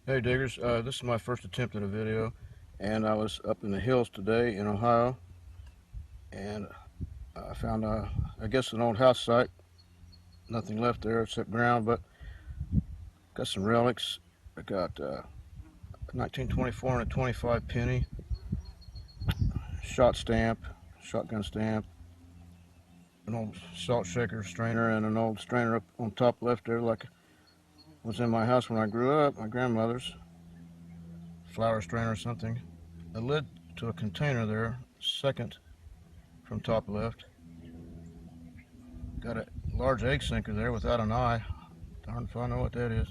Hey diggers, this is my first attempt at a video, and I was up in the hills today in Ohio, and I found, I guess, an old house site. Nothing left there except ground, but got some relics. I got 1924 and a 25 penny, shot stamp, shotgun stamp, an old salt shaker strainer, and an old strainer up on top left there, like was in my house when I grew up, my grandmother's flower strainer or something. A lid to a container there, second from top left. Got a large egg sinker there without an eye. Darn if I know what that is.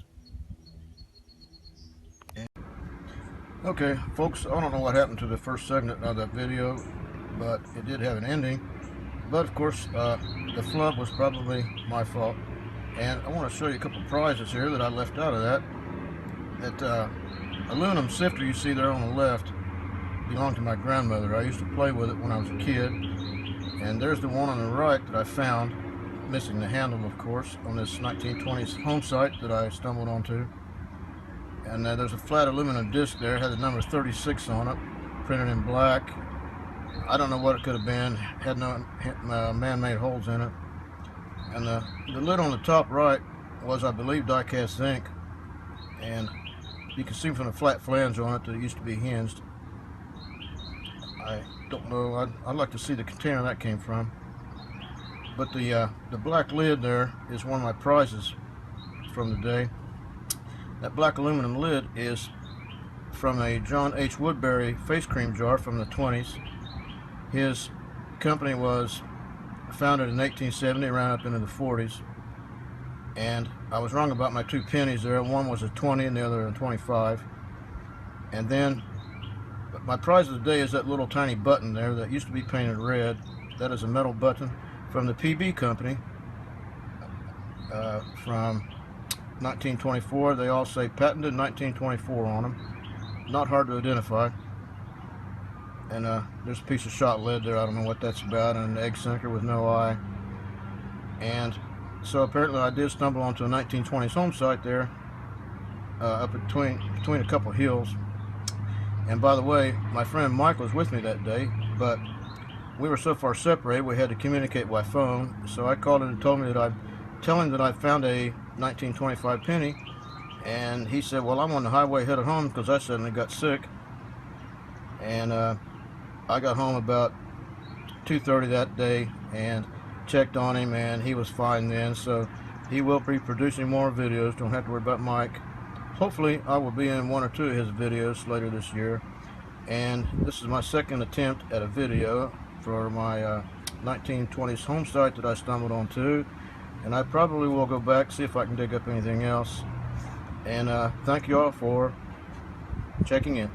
Okay, folks, I don't know what happened to the first segment of that video, but it did have an ending. But of course, the flub was probably my fault. And I want to show you a couple prizes here that I left out of that. That aluminum sifter you see there on the left belonged to my grandmother. I used to play with it when I was a kid. And there's the one on the right that I found, missing the handle, of course, on this 1920s home site that I stumbled onto. And there's a flat aluminum disc there, had the number 36 on it, printed in black. I don't know what it could have been, had no man-made holes in it. And the lid on the top right was, I believe, die-cast zinc. And you can see from the flat flange on it that it used to be hinged. I don't know, I'd like to see the container that came from. But the black lid there is one of my prizes from the day. That black aluminum lid is from a John H. Woodbury face cream jar from the 20s. His company was founded in 1870, ran up into the 40s. And I was wrong about my 2 pennies there. One was a 20 and the other a 25. And then my prize of the day is that little tiny button there that used to be painted red. That is a metal button from the PB company from 1924. They all say patented 1924 on them. Not hard to identify. And there's a piece of shot lead there. I don't know what that's about. And an egg sinker with no eye. And so apparently I did stumble onto a 1920s home site there, up between a couple hills. And by the way, my friend Mike was with me that day, but we were so far separated we had to communicate by phone. So I called him and told me that I'd tell him that I found a 1925 penny, and he said, well, I'm on the highway headed home because I suddenly got sick. And I got home about 2:30 that day and checked on him, and he was fine then. So he will be producing more videos. Don't have to worry about Mike. Hopefully I will be in 1 or 2 of his videos later this year. And this is my second attempt at a video for my 1920s home site that I stumbled onto. And I probably will go back, see if I can dig up anything else. And thank you all for checking in.